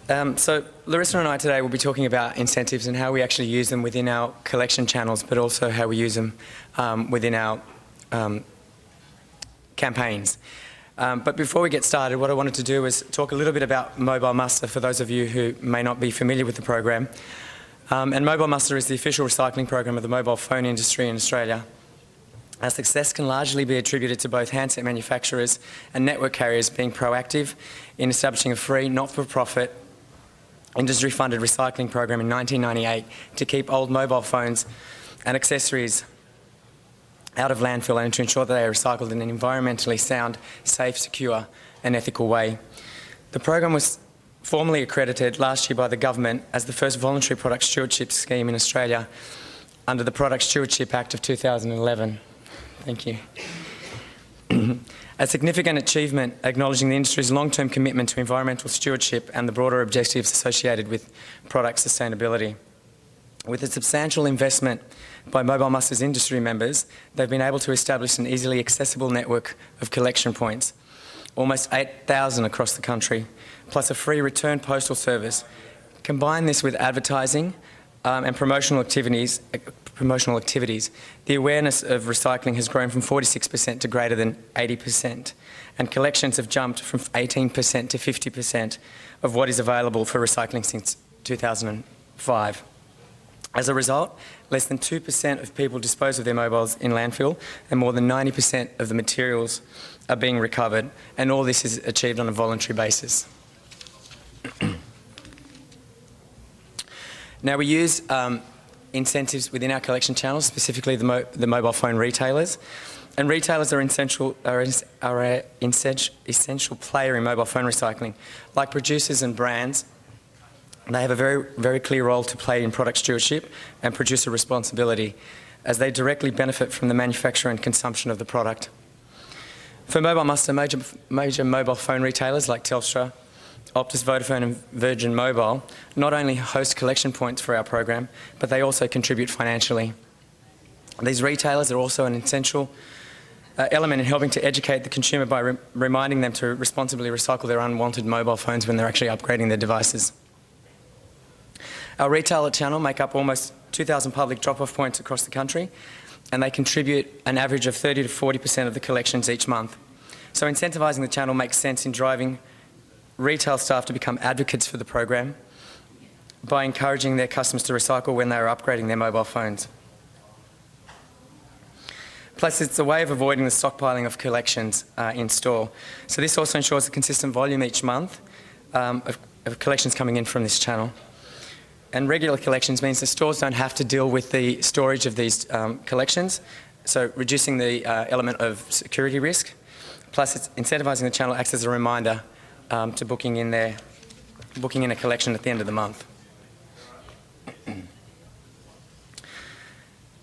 So Larissa and I today will be talking about incentives and how we actually use them within our collection channels, but also how we use them within our campaigns. But before we get started, what I wanted to do is talk a little bit about MobileMuster for those of you who may not be familiar with the program. And MobileMuster is the official recycling program of the mobile phone industry in Australia. Our success can largely be attributed to both handset manufacturers and network carriers being proactive in establishing a free, not-for-profit, industry-funded recycling program in 1998 to keep old mobile phones and accessories out of landfill and to ensure that they are recycled in an environmentally sound, safe, secure and ethical way. The program was formally accredited last year by the government as the first voluntary product stewardship scheme in Australia under the Product Stewardship Act of 2011. Thank you. A significant achievement acknowledging the industry's long-term commitment to environmental stewardship and the broader objectives associated with product sustainability. With a substantial investment by MobileMuster's industry members, they've been able to establish an easily accessible network of collection points, almost 8,000 across the country, plus a free return postal service. Combine this with advertising and promotional activities, the awareness of recycling has grown from 46% to greater than 80%, and collections have jumped from 18% to 50% of what is available for recycling since 2005. As a result, less than 2% of people dispose of their mobiles in landfill, and more than 90% of the materials are being recovered, and all this is achieved on a voluntary basis. Now, we use incentives within our collection channels, specifically the mobile phone retailers. And retailers are an essential player in mobile phone recycling. Like producers and brands, they have a very, very clear role to play in product stewardship and producer responsibility, as they directly benefit from the manufacture and consumption of the product. For MobileMuster, major mobile phone retailers like Telstra, Optus, Vodafone and Virgin Mobile not only host collection points for our program, but they also contribute financially. These retailers are also an essential element in helping to educate the consumer by reminding them to responsibly recycle their unwanted mobile phones when they're actually upgrading their devices. Our retailer channel make up almost 2,000 public drop-off points across the country, and they contribute an average of 30 to 40% of the collections each month. So incentivising the channel makes sense in driving retail staff to become advocates for the program by encouraging their customers to recycle when they are upgrading their mobile phones. Plus, it's a way of avoiding the stockpiling of collections in store. So this also ensures a consistent volume each month of collections coming in from this channel. And regular collections means the stores don't have to deal with the storage of these collections, so reducing the element of security risk. Plus, it's incentivising the channel acts as a reminder to booking in a collection at the end of the month.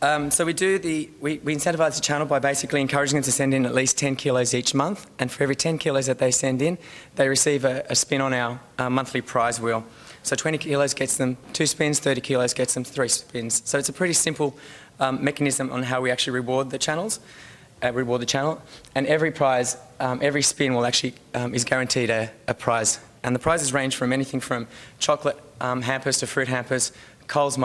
So we incentivise the channel by basically encouraging them to send in at least 10 kilos each month, and for every 10 kilos that they send in, they receive a spin on our monthly prize wheel. So 20 kilos gets them 2 spins, 30 kilos gets them 3 spins. So it's a pretty simple mechanism on how we actually reward the channel, and every prize, every spin will actually is guaranteed a prize. And the prizes range from anything from chocolate hampers to fruit hampers, Coles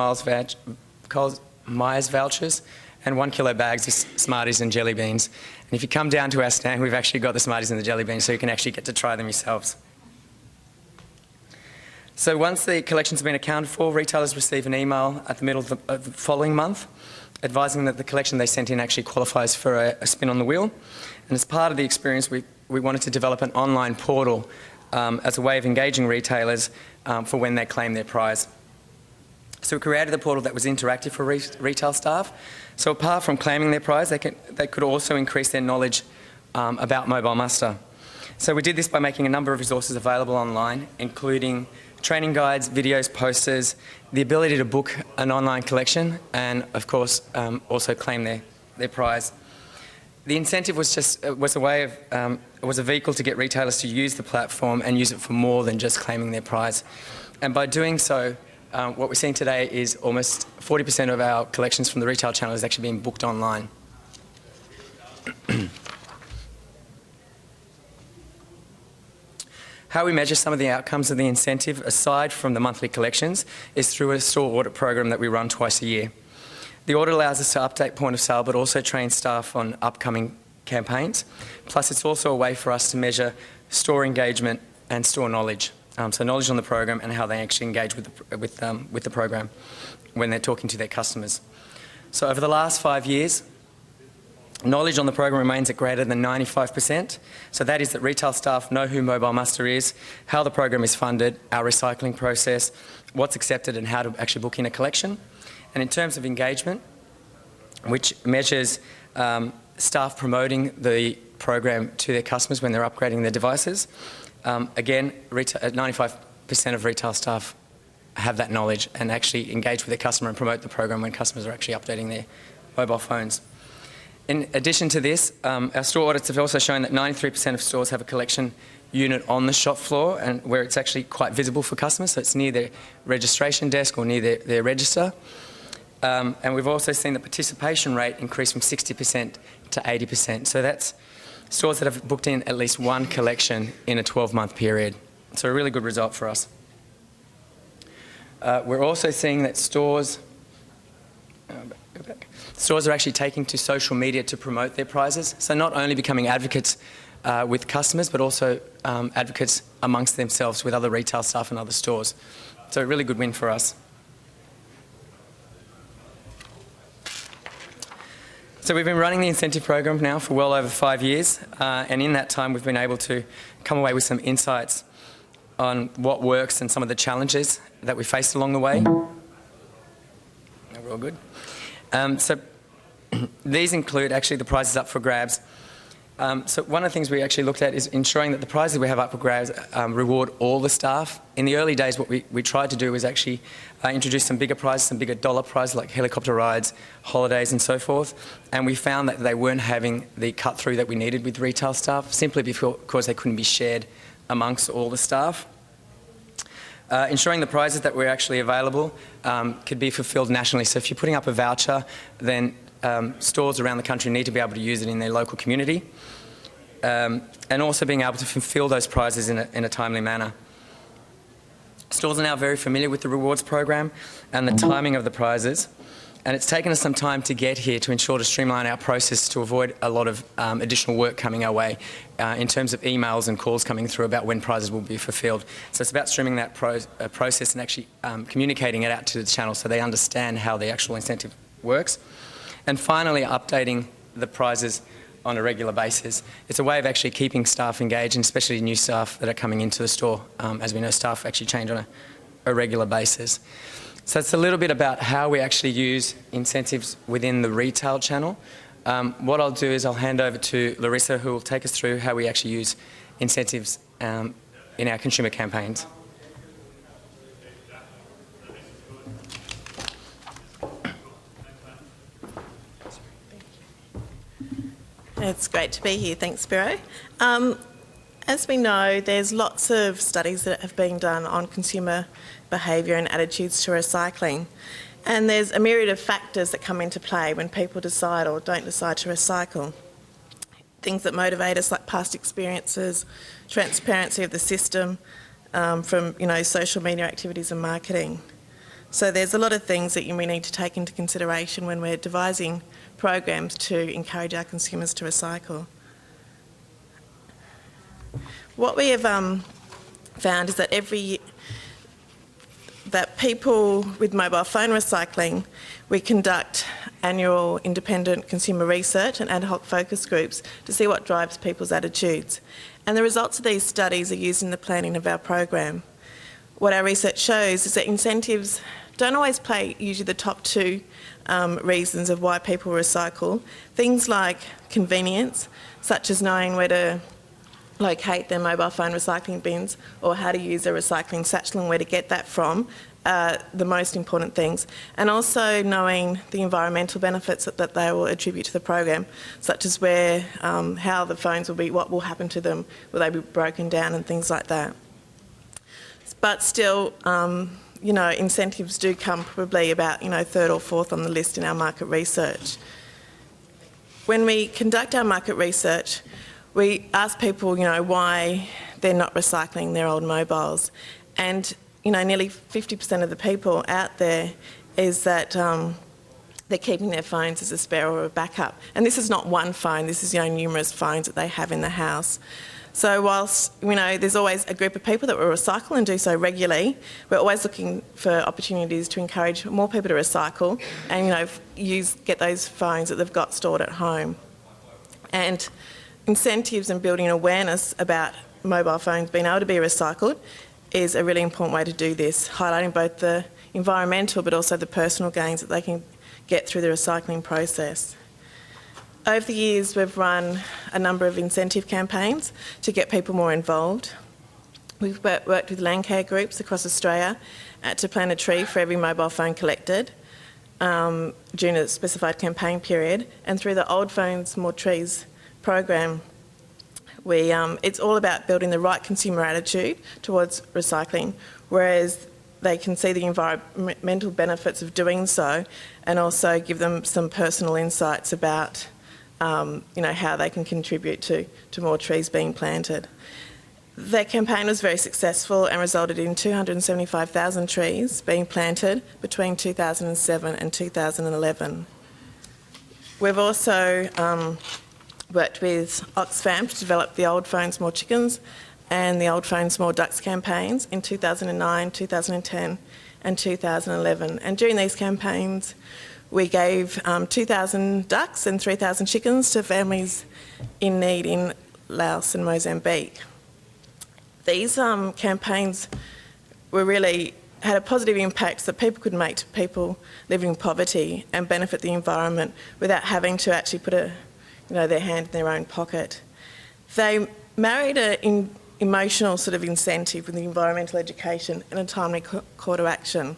Myers vouchers, and 1 kilo bags of Smarties and jelly beans. And if you come down to our stand, we've actually got the Smarties and the jelly beans, so you can actually get to try them yourselves. So once the collections have been accounted for, retailers receive an email at the middle of the following month advising that the collection they sent in actually qualifies for a spin on the wheel. And as part of the experience, we wanted to develop an online portal as a way of engaging retailers for when they claim their prize. So we created a portal that was interactive for retail staff. So apart from claiming their prize, they could also increase their knowledge about MobileMuster. So we did this by making a number of resources available online, including training guides, videos, posters, the ability to book an online collection, and of course also claim their prize. The incentive was a vehicle to get retailers to use the platform and use it for more than just claiming their prize. And by doing so, what we're seeing today is almost 40% of our collections from the retail channel is actually being booked online. How we measure some of the outcomes of the incentive, aside from the monthly collections, is through a store audit program that we run twice a year. The audit allows us to update point of sale, but also train staff on upcoming campaigns. Plus, it's also a way for us to measure store engagement and store knowledge. So knowledge on the program and how they actually engage with the program when they're talking to their customers. So over the last 5 years, knowledge on the program remains at greater than 95%. So that is that retail staff know who MobileMuster is, how the program is funded, our recycling process, what's accepted and how to actually book in a collection. And in terms of engagement, which measures staff promoting the program to their customers when they're upgrading their devices, again, 95% of retail staff have that knowledge and actually engage with their customer and promote the program when customers are actually updating their mobile phones. In addition to this, our store audits have also shown that 93% of stores have a collection unit on the shop floor and where it's actually quite visible for customers, so it's near their registration desk or near their register. And we've also seen the participation rate increase from 60% to 80%. So that's stores that have booked in at least one collection in a 12-month period. So a really good result for us. We're also seeing that stores are actually taking to social media to promote their prizes. So not only becoming advocates with customers, but also advocates amongst themselves with other retail staff and other stores. So a really good win for us. So we've been running the incentive program now for well over 5 years, and in that time we've been able to come away with some insights on what works and some of the challenges that we faced along the way. We're all good. So these include actually the prizes up for grabs. So one of the things we actually looked at is ensuring that the prizes we have up for grabs reward all the staff. In the early days, what we tried to do was actually introduce some bigger prizes, some bigger dollar prizes like helicopter rides, holidays and so forth. And we found that they weren't having the cut through that we needed with retail staff, simply because they couldn't be shared amongst all the staff. Ensuring the prizes that were actually available could be fulfilled nationally. So if you're putting up a voucher, then stores around the country need to be able to use it in their local community, and also being able to fulfil those prizes in a timely manner. Stores are now very familiar with the rewards program and the timing of the prizes, and it's taken us some time to get here to ensure to streamline our process to avoid a lot of additional work coming our way in terms of emails and calls coming through about when prizes will be fulfilled. So it's about streaming that process and actually communicating it out to the channel so they understand how the actual incentive works. And finally, updating the prizes on a regular basis. It's a way of actually keeping staff engaged, and especially new staff that are coming into the store. As we know, staff actually change on a regular basis. So it's a little bit about how we actually use incentives within the retail channel. What I'll do is I'll hand over to Larissa, who will take us through how we actually use incentives in our consumer campaigns. It's great to be here. Thanks, Spyro. As we know, there's lots of studies that have been done on consumer behaviour and attitudes to recycling. And there's a myriad of factors that come into play when people decide or don't decide to recycle. Things that motivate us, like past experiences, transparency of the system, from social media activities and marketing. So there's a lot of things that we need to take into consideration when we're devising programs to encourage our consumers to recycle. What we have found is that that people with mobile phone recycling, we conduct annual independent consumer research and ad hoc focus groups to see what drives people's attitudes. And the results of these studies are used in the planning of our program. What our research shows is that incentives don't always play usually the top two reasons of why people recycle. Things like convenience, such as knowing where to locate their mobile phone recycling bins or how to use a recycling satchel and where to get that from, the most important things. And also knowing the environmental benefits that they will attribute to the program, such as where, how the phones will be, what will happen to them, will they be broken down and things like that. But still, incentives do come probably about, third or fourth on the list in our market research. When we conduct our market research, we ask people, why they're not recycling their old mobiles. And, you know, nearly 50% of the people out there is that they're keeping their phones as a spare or a backup. And this is not one phone, this is, you know, numerous phones that they have in the house. So whilst, you know, there's always a group of people that will recycle and do so regularly, we're always looking for opportunities to encourage more people to recycle and, you know, get those phones that they've got stored at home. And incentives and building awareness about mobile phones being able to be recycled is a really important way to do this, highlighting both the environmental but also the personal gains that they can get through the recycling process. Over the years, we've run a number of incentive campaigns to get people more involved. We've worked with land care groups across Australia to plant a tree for every mobile phone collected during a specified campaign period. And through the Old Phones, More Trees program, it's all about building the right consumer attitude towards recycling, whereas they can see the environmental benefits of doing so and also give them some personal insights about you know, how they can contribute to more trees being planted. Their campaign was very successful and resulted in 275,000 trees being planted between 2007 and 2011. We've also worked with Oxfam to develop the Old Phones More Chickens and the Old Phones More Ducks campaigns in 2009, 2010 and 2011. And during these campaigns, we gave 2,000 ducks and 3,000 chickens to families in need in Laos and Mozambique. These campaigns had a positive impact that people could make to people living in poverty and benefit the environment without having to actually put their hand in their own pocket. They married an emotional sort of incentive with the environmental education and a timely call to action.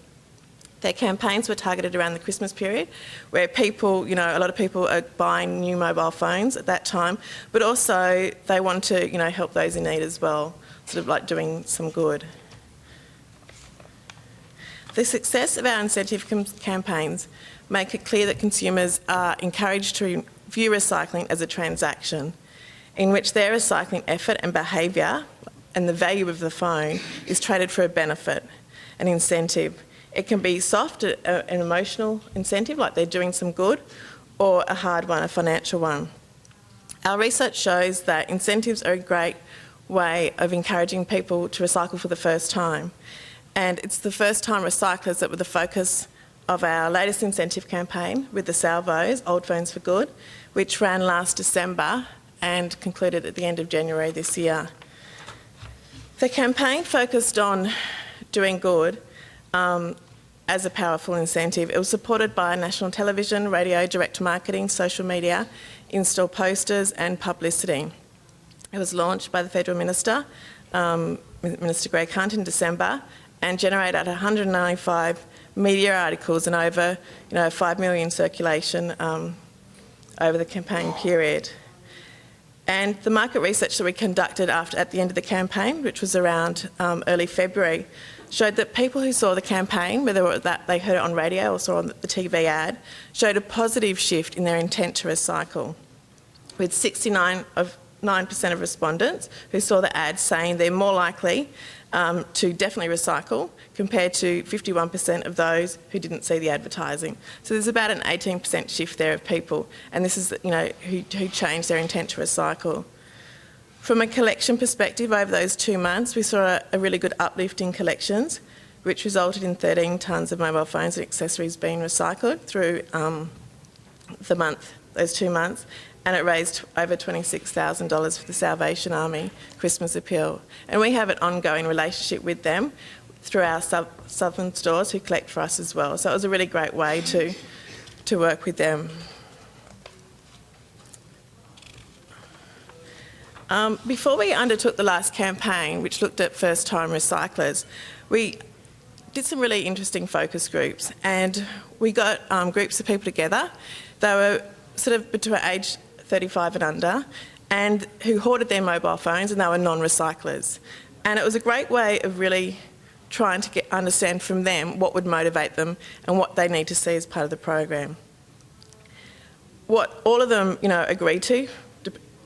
Their campaigns were targeted around the Christmas period, where people, you know, a lot of people are buying new mobile phones at that time, but also they want to, you know, help those in need as well, sort of like doing some good. The success of our incentive campaigns make it clear that consumers are encouraged to view recycling as a transaction in which their recycling effort and behaviour and the value of the phone is traded for a benefit, an incentive. It can be soft, an emotional incentive, like they're doing some good, or a hard one, a financial one. Our research shows that incentives are a great way of encouraging people to recycle for the first time. And it's the first time recyclers that were the focus of our latest incentive campaign with the Salvos, Old Phones for Good, which ran last December and concluded at the end of January this year. The campaign focused on doing good as a powerful incentive. It was supported by national television, radio, direct marketing, social media, in-store posters and publicity. It was launched by the Federal Minister, Minister Greg Hunt, in December and generated 195 media articles and over 5 million circulation over the campaign period. And the market research that we conducted at the end of the campaign, which was around early February, showed that people who saw the campaign, whether they heard it on radio or saw on the TV ad, showed a positive shift in their intent to recycle, with 69% of respondents who saw the ad saying they're more likely to definitely recycle compared to 51% of those who didn't see the advertising. So there's about an 18% shift there of people, and this is who changed their intent to recycle. From a collection perspective, over those 2 months, we saw a really good uplift in collections, which resulted in 13 tonnes of mobile phones and accessories being recycled through those 2 months, and it raised over $26,000 for the Salvation Army Christmas Appeal. And we have an ongoing relationship with them through our southern stores who collect for us as well. So it was a really great way to work with them. Before we undertook the last campaign, which looked at first-time recyclers, we did some really interesting focus groups, and we got groups of people together. They were sort of between age 35 and under, and who hoarded their mobile phones, and they were non-recyclers. And it was a great way of really trying to understand from them what would motivate them and what they need to see as part of the program. What all of them, agreed to,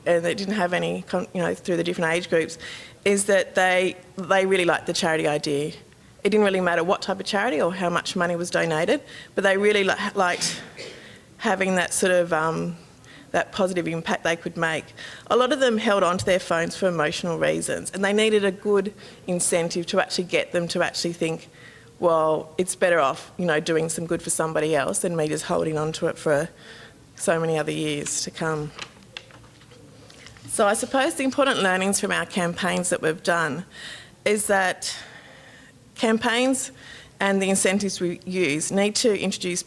and they didn't have any, through the different age groups, is that they really liked the charity idea. It didn't really matter what type of charity or how much money was donated, but they really liked having that sort of that positive impact they could make. A lot of them held on to their phones for emotional reasons, and they needed a good incentive to actually get them to actually think, well, it's better off, doing some good for somebody else than me just holding on to it for so many other years to come. So I suppose the important learnings from our campaigns that we've done is that campaigns and the incentives we use need to introduce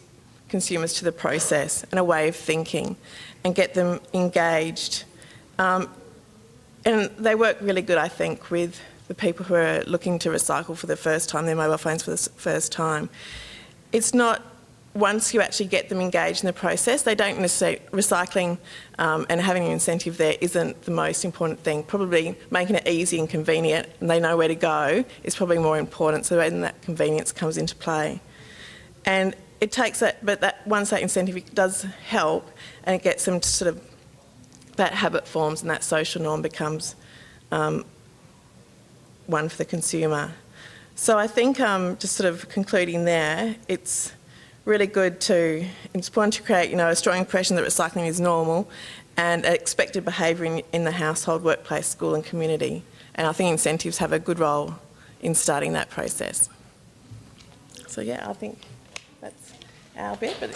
consumers to the process and a way of thinking and get them engaged. And they work really good, I think, with the people who are looking to recycle for the first time, their mobile phones for the first time. It's not, once you actually get them engaged in the process, they don't necessarily, recycling and having an incentive there isn't the most important thing. Probably making it easy and convenient and they know where to go is probably more important, so then that convenience comes into play. And it takes that, but once that incentive does help and it gets them to sort of, that habit forms and that social norm becomes one for the consumer. So I think just sort of concluding there, it's really good it's important to create, a strong impression that recycling is normal and expected behaviour in the household, workplace, school and community. And I think incentives have a good role in starting that process. So yeah, I think that's our bit. But